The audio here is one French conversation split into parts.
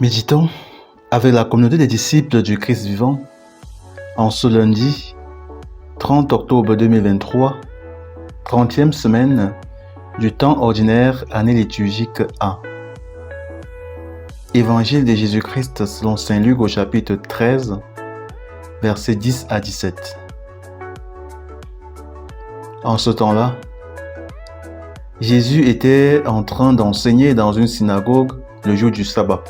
Méditons avec la communauté des disciples du Christ vivant en ce lundi 30 octobre 2023, 30e semaine du temps ordinaire, année liturgique A. Évangile de Jésus-Christ selon Saint Luc au chapitre 13, versets 10 à 17. En ce temps-là, Jésus était en train d'enseigner dans une synagogue le jour du sabbat.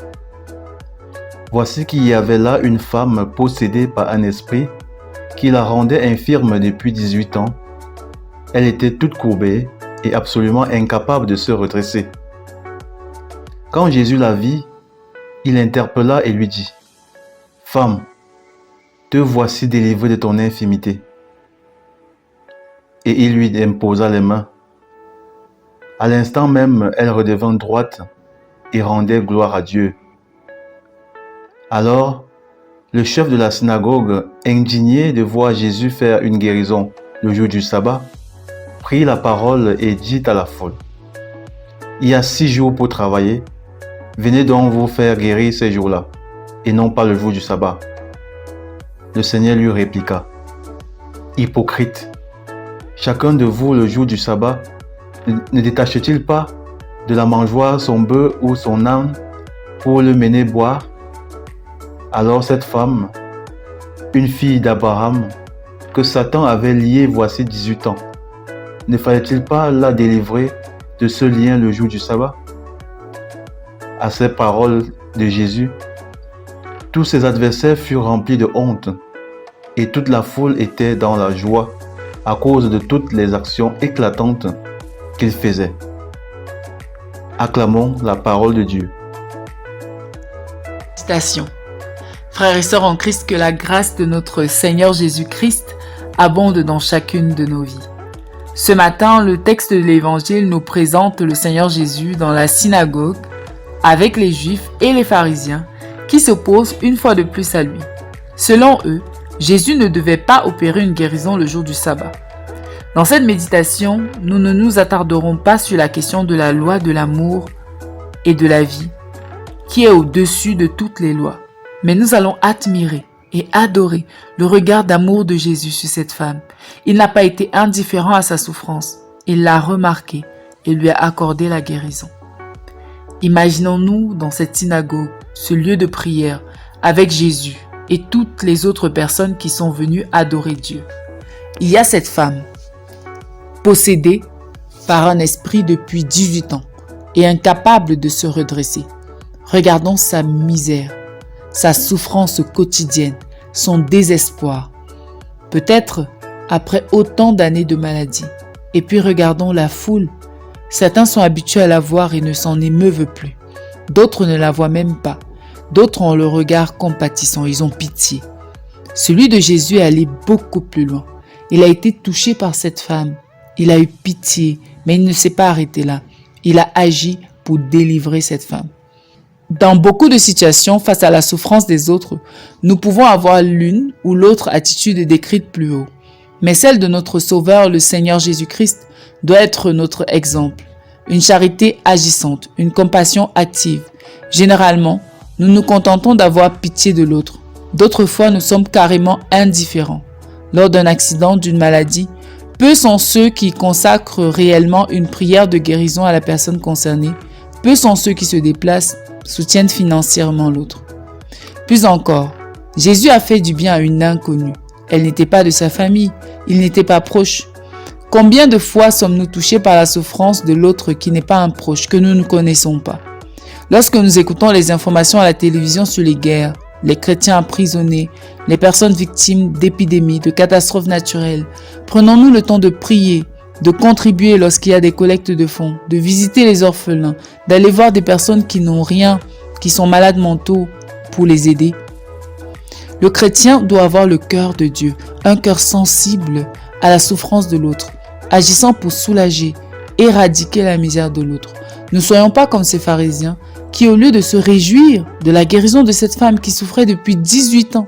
Voici qu'il y avait là une femme possédée par un esprit qui la rendait infirme depuis 18 ans. Elle était toute courbée et absolument incapable de se redresser. Quand Jésus la vit, il l'interpella et lui dit : « Femme, te voici délivrée de ton infirmité. » Et il lui imposa les mains. À l'instant même, elle redevint droite et rendait gloire à Dieu. Alors, le chef de la synagogue, indigné de voir Jésus faire une guérison le jour du sabbat, prit la parole et dit à la foule : « Il y a 6 jours pour travailler. Venez donc vous faire guérir ces jours-là, et non pas le jour du sabbat. » Le Seigneur lui répliqua : « Hypocrite, chacun de vous le jour du sabbat ne détache-t-il pas de la mangeoire son bœuf ou son âne pour le mener boire ? Alors cette femme, une fille d'Abraham, que Satan avait liée voici 18 ans, ne fallait-il pas la délivrer de ce lien le jour du sabbat ?» À ces paroles de Jésus, tous ses adversaires furent remplis de honte et toute la foule était dans la joie à cause de toutes les actions éclatantes qu'il faisait. Acclamons la parole de Dieu. Citation. Frères et sœurs en Christ, que la grâce de notre Seigneur Jésus-Christ abonde dans chacune de nos vies. Ce matin, le texte de l'Évangile nous présente le Seigneur Jésus dans la synagogue avec les Juifs et les pharisiens qui s'opposent une fois de plus à lui. Selon eux, Jésus ne devait pas opérer une guérison le jour du sabbat. Dans cette méditation, nous ne nous attarderons pas sur la question de la loi de l'amour et de la vie, qui est au-dessus de toutes les lois. Mais nous allons admirer et adorer le regard d'amour de Jésus sur cette femme. Il n'a pas été indifférent à sa souffrance. Il l'a remarquée et lui a accordé la guérison. Imaginons-nous dans cette synagogue, ce lieu de prière, avec Jésus et toutes les autres personnes qui sont venues adorer Dieu. Il y a cette femme, possédée par un esprit depuis 18 ans et incapable de se redresser. Regardons sa misère, sa souffrance quotidienne, son désespoir. Peut-être après autant d'années de maladie. Et puis regardons la foule. Certains sont habitués à la voir et ne s'en émeuvent plus. D'autres ne la voient même pas. D'autres ont le regard compatissant, ils ont pitié. Celui de Jésus est allé beaucoup plus loin. Il a été touché par cette femme. Il a eu pitié, mais il ne s'est pas arrêté là. Il a agi pour délivrer cette femme. Dans beaucoup de situations, face à la souffrance des autres, nous pouvons avoir l'une ou l'autre attitude décrite plus haut. Mais celle de notre Sauveur, le Seigneur Jésus-Christ, doit être notre exemple. Une charité agissante, une compassion active. Généralement, nous nous contentons d'avoir pitié de l'autre. D'autres fois, nous sommes carrément indifférents. Lors d'un accident, d'une maladie, peu sont ceux qui consacrent réellement une prière de guérison à la personne concernée. Peu sont ceux qui se déplacent, soutiennent financièrement l'autre. Plus encore, Jésus a fait du bien à une inconnue. Elle n'était pas de sa famille, il n'était pas proche. Combien de fois sommes-nous touchés par la souffrance de l'autre qui n'est pas un proche, que nous ne connaissons pas? Lorsque nous écoutons les informations à la télévision sur les guerres, les chrétiens emprisonnés, les personnes victimes d'épidémies, de catastrophes naturelles, prenons-nous le temps de prier, de contribuer lorsqu'il y a des collectes de fonds, de visiter les orphelins, d'aller voir des personnes qui n'ont rien, qui sont malades mentaux, pour les aider. Le chrétien doit avoir le cœur de Dieu, un cœur sensible à la souffrance de l'autre, agissant pour soulager, éradiquer la misère de l'autre. Ne soyons pas comme ces pharisiens qui, au lieu de se réjouir de la guérison de cette femme qui souffrait depuis 18 ans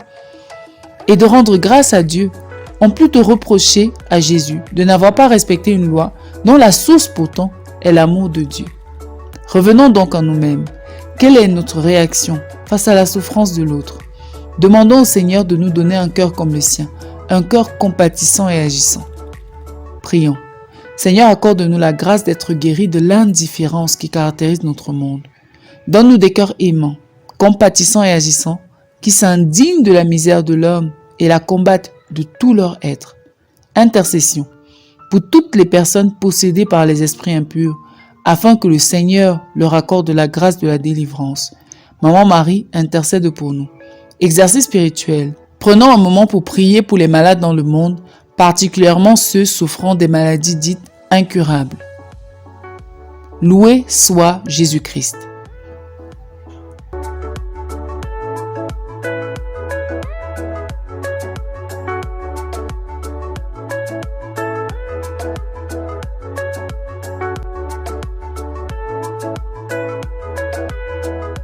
et de rendre grâce à Dieu, ont plutôt reproché à Jésus de n'avoir pas respecté une loi dont la source pourtant est l'amour de Dieu. Revenons donc en nous-mêmes. Quelle est notre réaction face à la souffrance de l'autre? Demandons au Seigneur de nous donner un cœur comme le sien, un cœur compatissant et agissant. Prions. Seigneur, accorde-nous la grâce d'être guéris de l'indifférence qui caractérise notre monde. Donne-nous des cœurs aimants, compatissants et agissants, qui s'indignent de la misère de l'homme et la combattent de tout leur être. Intercession pour toutes les personnes possédées par les esprits impurs, afin que le Seigneur leur accorde la grâce de la délivrance. Maman Marie, intercède pour nous. Exercice spirituel. Prenons un moment pour prier pour les malades dans le monde, particulièrement ceux souffrant des maladies dites incurables. Loué soit Jésus-Christ.